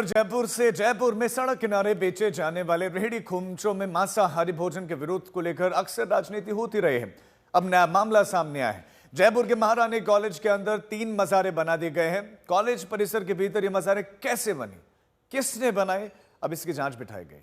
खबर जयपुर से। जयपुर में सड़क किनारे बेचे जाने वाले रेहड़ी खुमचों में मांसाहारी भोजन के विरोध को लेकर अक्सर राजनीति होती रही है। अब नया मामला सामने आया है। जयपुर के महारानी कॉलेज के अंदर 3 मज़ारे बना दिए गए हैं। कॉलेज परिसर के भीतर ये मज़ारे कैसे बने, किसने बनाए, अब इसकी जांच बिठाई गई।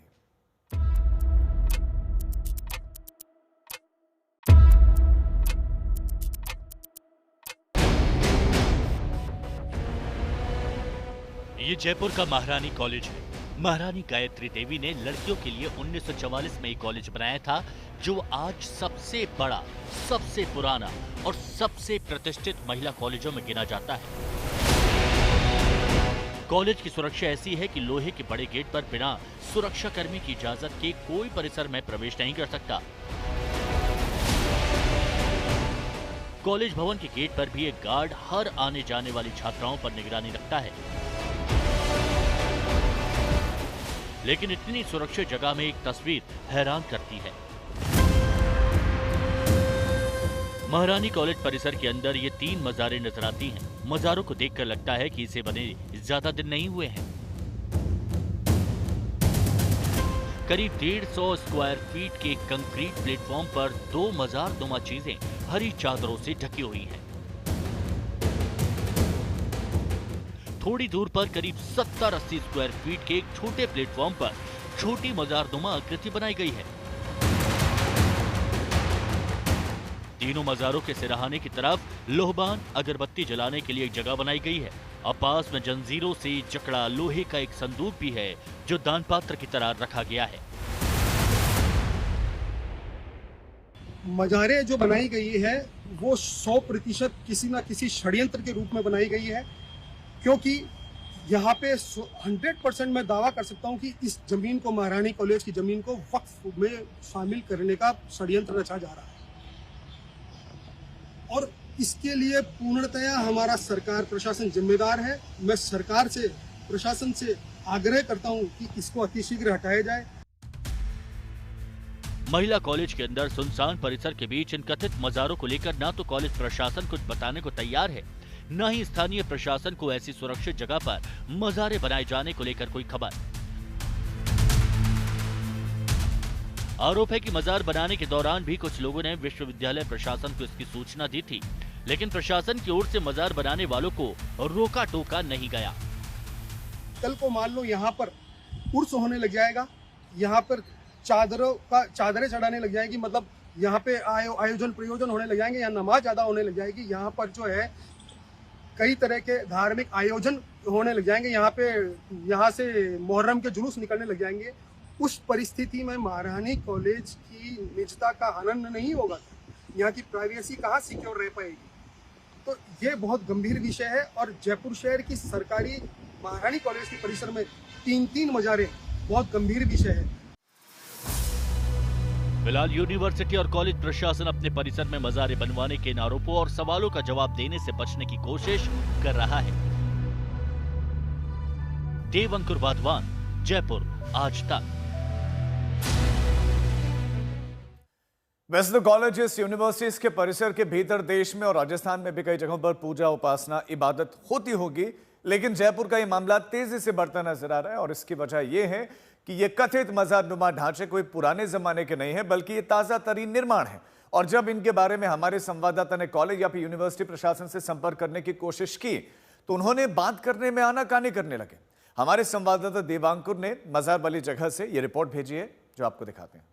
ये जयपुर का महारानी कॉलेज है। महारानी गायत्री देवी ने लड़कियों के लिए 1944 में ये कॉलेज बनाया था, जो आज सबसे बड़ा, सबसे पुराना और सबसे प्रतिष्ठित महिला कॉलेजों में गिना जाता है। कॉलेज की सुरक्षा ऐसी है कि लोहे के बड़े गेट पर बिना सुरक्षा कर्मी की इजाजत के कोई परिसर में प्रवेश नहीं कर सकता। कॉलेज भवन के गेट पर भी एक गार्ड हर आने जाने वाली छात्राओं पर निगरानी रखता है। लेकिन इतनी सुरक्षित जगह में एक तस्वीर हैरान करती है। महारानी कॉलेज परिसर के अंदर ये 3 मज़ारें नजर आती हैं। मज़ारों को देखकर लगता है कि इसे बने ज्यादा दिन नहीं हुए हैं। करीब 150 स्क्वायर फीट के कंक्रीट प्लेटफॉर्म पर 2 मज़ार-नुमा चीजें हरी चादरों से ढकी हुई हैं। थोड़ी दूर पर करीब 70-80 स्क्वायर फीट के एक छोटे प्लेटफॉर्म पर छोटी मज़ार-नुमा आकृति बनाई गई है। तीनों मज़ारों के सिरहाने की तरफ लोहबान अगरबत्ती जलाने के लिए एक जगह बनाई गई है। अब पास में जंजीरों से जकड़ा लोहे का एक संदूक भी है, जो दान पात्र की तरह रखा गया है। मज़ारें जो बनाई गई है वो 100% किसी न किसी षड्यंत्र के रूप में बनाई गई है, क्योंकि यहाँ पे 100% मैं दावा कर सकता हूँ कि इस जमीन को, महारानी कॉलेज की जमीन को वक्फ में शामिल करने का षड्यंत्र रचा जा रहा है। और इसके लिए पूर्णतया हमारा सरकार प्रशासन जिम्मेदार है। मैं सरकार से, प्रशासन से आग्रह करता हूँ कि इसको अतिशीघ्र हटाया जाए। महिला कॉलेज के अंदर सुनसान परिसर के बीच इन कथित मज़ारों को लेकर न तो कॉलेज प्रशासन कुछ बताने को तैयार है, न ही स्थानीय प्रशासन को ऐसी सुरक्षित जगह पर मज़ारे बनाए जाने को लेकर कोई खबर। आरोप है कि मज़ार बनाने के दौरान भी कुछ लोगों ने विश्वविद्यालय प्रशासन को इसकी सूचना दी थी, लेकिन प्रशासन की ओर से मज़ार बनाने वालों को रोका टोका नहीं गया। कल को मान लो यहाँ पर उर्स होने लग जाएगा, यहाँ पर चादरें चढ़ाने लग जाएगी, मतलब यहाँ पे आयोजन प्रयोजन होने लग जाएंगे, या नमाज ज्यादा होने लग जाएगी, यहाँ पर जो है कई तरह के धार्मिक आयोजन होने लग जाएंगे, यहाँ से मुहर्रम के जुलूस निकलने लग जाएंगे। उस परिस्थिति में महारानी कॉलेज की निजता का हनन नहीं होगा, यहाँ की प्राइवेसी कहाँ सिक्योर रह पाएगी। तो ये बहुत गंभीर विषय है और जयपुर शहर की सरकारी महारानी कॉलेज के परिसर में 3 मज़ारें बहुत गंभीर विषय है। फिलहाल यूनिवर्सिटी और कॉलेज प्रशासन अपने परिसर में मज़ारे बनवाने के इन आरोपों और सवालों का जवाब देने से बचने की कोशिश कर रहा है। देवंकुर वाधवान, जयपुर, आज तक। वैसे तो कॉलेजेस, यूनिवर्सिटीज के परिसर के भीतर देश में और राजस्थान में भी कई जगहों पर पूजा, उपासना, इबादत होती होगी, लेकिन जयपुर का ये मामला तेजी से बढ़ता नजर आ रहा है। और इसकी वजह यह है कि ये कथित मज़ार-नुमा ढांचे कोई पुराने जमाने के नहीं है, बल्कि ये ताजा तरीन निर्माण है। और जब इनके बारे में हमारे संवाददाता ने कॉलेज या फिर यूनिवर्सिटी प्रशासन से संपर्क करने की कोशिश की, तो उन्होंने बात करने में आनाकानी करने लगे। हमारे संवाददाता देवांकुर ने मज़ार वाली जगह से ये रिपोर्ट भेजी है, जो आपको दिखाते हैं।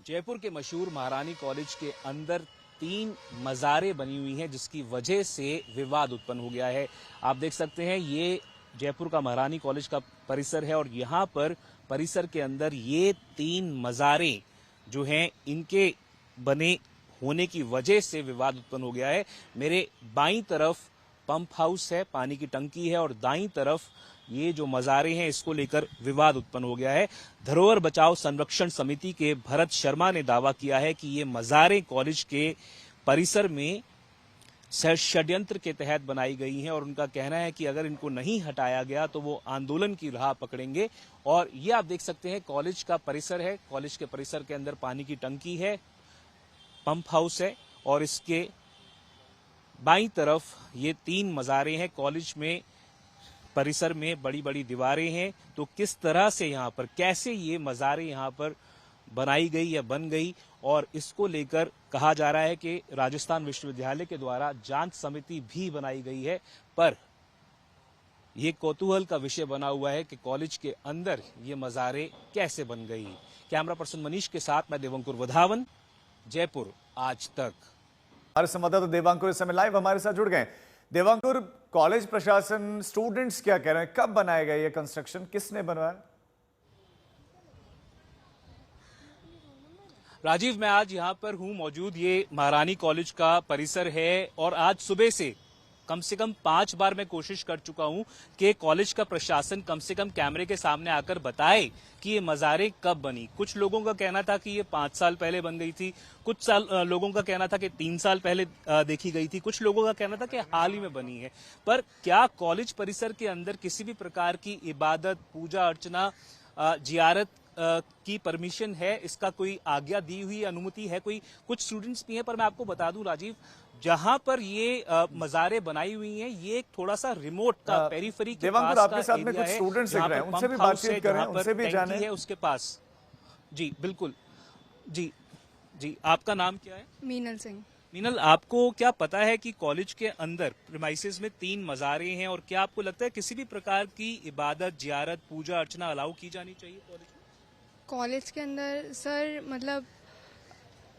जयपुर के मशहूर महारानी कॉलेज के अंदर 3 मज़ारें बनी हुई हैं, जिसकी वजह से विवाद उत्पन्न हो गया है। आप देख सकते हैं, ये जयपुर का महारानी कॉलेज का परिसर है और यहाँ पर परिसर के अंदर ये 3 मज़ारें जो हैं, इनके बने होने की वजह से विवाद उत्पन्न हो गया है। मेरे बाईं तरफ पंप हाउस है, पानी की टंकी है, और दाईं तरफ ये जो मज़ारें हैं, इसको लेकर विवाद उत्पन्न हो गया है। धरोहर बचाओ संरक्षण समिति के भरत शर्मा ने दावा किया है कि ये मज़ारें कॉलेज के परिसर में षड्यंत्र के तहत बनाई गई हैं, और उनका कहना है कि अगर इनको नहीं हटाया गया तो वो आंदोलन की राह पकड़ेंगे। और ये आप देख सकते हैं, कॉलेज का परिसर है। कॉलेज के परिसर के अंदर पानी की टंकी है, पंप हाउस है, और इसके बाईं तरफ ये 3 मज़ारें हैं। कॉलेज में परिसर में बड़ी बड़ी दीवारें हैं, तो किस तरह से यहाँ पर कैसे ये मज़ारें यहाँ पर बनाई गई या बन गई, और इसको लेकर कहा जा रहा है कि राजस्थान विश्वविद्यालय के द्वारा जांच समिति भी बनाई गई है। पर ये कौतूहल का विषय बना हुआ है कि कॉलेज के अंदर ये मज़ारें कैसे बन गई। कैमरा पर्सन मनीष के साथ मैं देवंकुर वधावन, जयपुर आज तक। हमारे संवाददाता देवांकुर इस समय लाइव हमारे साथ जुड़ गए। देवांकुर, कॉलेज प्रशासन, स्टूडेंट्स क्या कह रहे हैं, कब बनाया गया ये कंस्ट्रक्शन, किसने बनवाया? राजीव, मैं आज यहाँ पर हूँ मौजूद, ये महारानी कॉलेज का परिसर है, और आज सुबह से कम 5 बार मैं कोशिश कर चुका हूँ कि कॉलेज का प्रशासन कम से कम कैमरे के सामने आकर बताए कि ये मज़ारें कब बनी। कुछ लोगों का कहना था कि ये 5 साल पहले बन गई थी, कुछ लोगों का कहना था कि 3 साल पहले देखी गई थी, कुछ लोगों का कहना था कि हाल ही में बनी है। पर क्या कॉलेज परिसर के अंदर किसी भी प्रकार की इबादत, पूजा अर्चना, जियारत की परमिशन है, इसका कोई आज्ञा दी हुई अनुमति है? कोई कुछ स्टूडेंट्स भी हैं, पर मैं आपको बता दूं राजीव, जहां पर ये मज़ारें बनाई हुई हैं, ये एक थोड़ा सा रिमोट का पेरिफेरी के पास का आपके साथ में कुछ स्टूडेंट्स दिख रहे हैं, उनसे भी बातचीत करें, उनसे भी जानें। है उसके पास। जी बिल्कुल, जी जी, आपका नाम क्या है? मीनल सिंह। मीनल, आपको क्या पता है कि कॉलेज के अंदर प्रीमाइसेस में 3 मज़ारें हैं, और क्या आपको लगता है किसी भी प्रकार की इबादत, जियारत, पूजा अर्चना अलाउ की जानी चाहिए कॉलेज में? कॉलेज के अंदर सर मतलब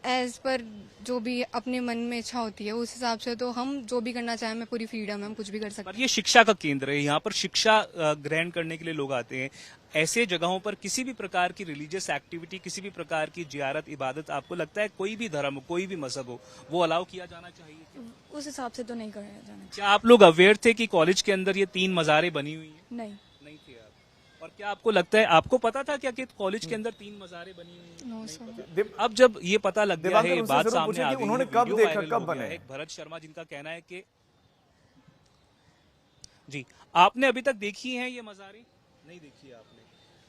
एज पर जो भी अपने मन में इच्छा होती है उस हिसाब से तो हम जो भी करना चाहें, हमें पूरी फ्रीडम है, हम कुछ भी कर सकते पर ये शिक्षा का केंद्र है, यहाँ पर शिक्षा ग्रहण करने के लिए लोग आते हैं। ऐसे जगहों पर किसी भी प्रकार की रिलीजियस एक्टिविटी, किसी भी प्रकार की जियारत, इबादत, आपको लगता है कोई भी धर्म हो, कोई भी मजहब हो, वो अलाउ किया जाना चाहिए क्या? उस हिसाब से तो नहीं करना जाना क्या आप लोग अवेयर थे कि कॉलेज के अंदर ये 3 मज़ारें बनी हुई हैं? नहीं नहीं थे आप। और क्या आपको लगता है, आपको पता था क्या कि कॉलेज के अंदर 3 मज़ारें बनी हुई हैं? No sir. अब जब ये पता लग गया है, ये बात सामने आ गई, उन्होंने है, कब वीडियो देखा, वायरल कब हो गया बने? है। भरत शर्मा जिनका कहना है कि जी, आपने अभी तक देखी हैं ये मज़ारें? नहीं देखी है आपने,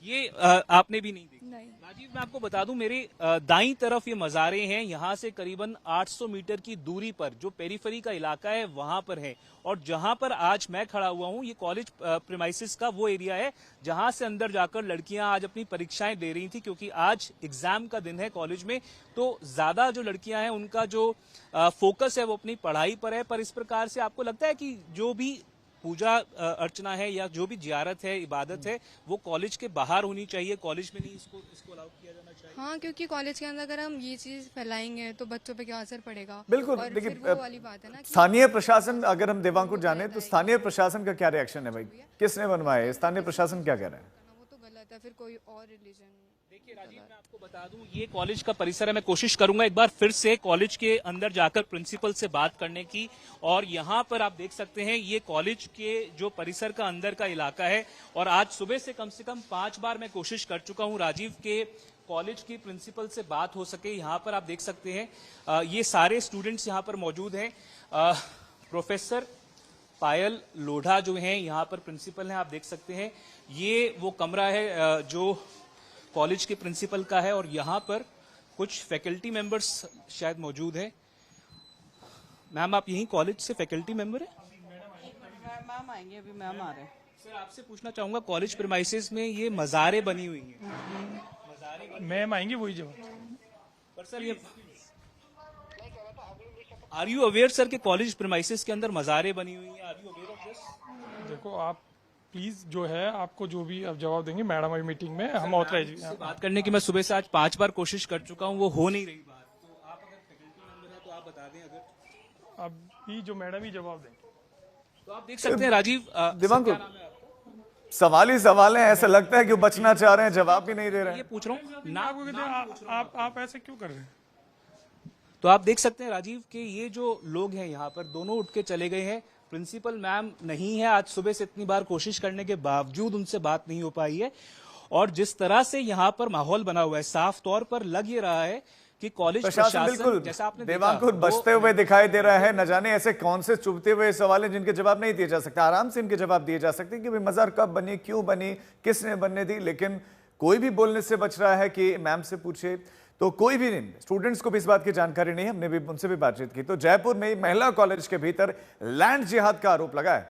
ये आपने भी नहीं देखी? नहीं। राजीव, मैं आपको बता दूं, मेरे दाईं तरफ ये मज़ारें हैं, यहाँ से करीबन 800 मीटर की दूरी पर जो पेरीफेरी का इलाका है वहां पर है, और जहां पर आज मैं खड़ा हुआ हूं, ये कॉलेज प्रीमाइसेस का वो एरिया है जहां से अंदर जाकर लड़कियां आज अपनी परीक्षाएं दे रही थी, क्योंकि आज एग्जाम का दिन है कॉलेज में, तो ज्यादा जो लड़कियां हैं उनका जो फोकस है वो अपनी पढ़ाई पर है। पर इस प्रकार से आपको लगता है कि जो भी पूजा अर्चना है या जो भी जियारत है, इबादत है, वो कॉलेज के बाहर होनी चाहिए, कॉलेज में नहीं इसको अलाउ किया जाना चाहिए? हाँ, क्योंकि कॉलेज के अंदर अगर हम ये चीज फैलाएंगे तो बच्चों पे क्या असर पड़ेगा? बिल्कुल, और देखिए, फिर वो वाली बात है ना कि स्थानीय प्रशासन, अगर हम देवांकुर जाने तो स्थानीय प्रशासन का क्या रिएक्शन है भाई, किसने बनवाए, स्थानीय प्रशासन क्या कह रहे हैं? वो तो गलत है, फिर कोई और रिलीजन। देखिए राजीव, मैं आपको बता दूं, ये कॉलेज का परिसर है। मैं कोशिश करूंगा एक बार फिर से कॉलेज के अंदर जाकर प्रिंसिपल से बात करने की, और यहाँ पर आप देख सकते हैं ये कॉलेज के जो परिसर का अंदर का इलाका है, और आज सुबह से कम 5 बार मैं कोशिश कर चुका हूँ राजीव के कॉलेज की प्रिंसिपल से बात हो सके। यहाँ पर आप देख सकते हैं ये सारे स्टूडेंट्स यहाँ पर मौजूद हैं। प्रोफेसर पायल लोढ़ा जो हैं यहाँ पर प्रिंसिपल हैं, आप देख सकते हैं ये वो कमरा है जो कॉलेज के प्रिंसिपल का है, और यहाँ पर कुछ फैकल्टी मेंबर्स शायद मौजूद हैं। मैम, आप यहीं कॉलेज से फैकल्टी मेंबर हैं? मैम आएंगे, अभी मैम आ रहे हैं। सर, आपसे पूछना चाहूंगा, कॉलेज प्रीमाइसेस में ये मज़ारें बनी हुई हैं, मैम आएंगे वही जवाब। पर सर ये आर यू अवेयर सर कि कॉलेज प्रीमाइसेस के अंदर मज़ारें बनी हुई हैं? Are you aware of this? देखो आप प्लीज जो है आपको जो भी आप जवाब देंगे मैडम अभी मीटिंग में हम ऑथराइज बात करने की मैं सुबह से आज 5 बार कोशिश कर चुका हूँ, वो हो नहीं रही बात। तो आप अगर फैकल्टी मेंबर हैं तो आप बता दें, अगर अभी जो मैडम ही जवाब देंगे। तो आप देख सकते हैं राजीव। दिवांकुर, सवाल ही सवाल है, ऐसा लगता है कि वो बचना चाह रहे हैं, जवाब भी नहीं दे रहे ये हैं। पूछ रहा हूँ ना, आप ऐसे क्यों कर रहे हैं? तो आप देख सकते हैं राजीव कि ये जो लोग हैं यहाँ पर दोनों उठ के चले गए हैं। प्रिंसिपल मैम नहीं है, आज सुबह से इतनी बार कोशिश करने के बावजूद उनसे बात नहीं हो पाई है, और जिस तरह से यहाँ पर माहौल बना हुआ है, साफ तौर पर लग ये रहा है कि कॉलेज प्रशासन बिल्कुल जैसा आपने देवांकुर देखा, बचते हुए दिखाई दे रहा है। न जाने ऐसे कौन से चुभते हुए सवाल हैं जिनके जवाब नहीं दिए जा सकते। आराम से इनके जवाब दिए जा सकते हैं कि भाई मज़ार कब बनी, क्यों बनी, किसने बनने दी, लेकिन कोई भी बोलने से बच रहा है कि मैम से पूछे, तो कोई भी नहीं। स्टूडेंट्स को भी इस बात की जानकारी नहीं, हमने भी उनसे भी बातचीत की। तो जयपुर में महिला कॉलेज के भीतर लैंड जिहाद का आरोप लगा है।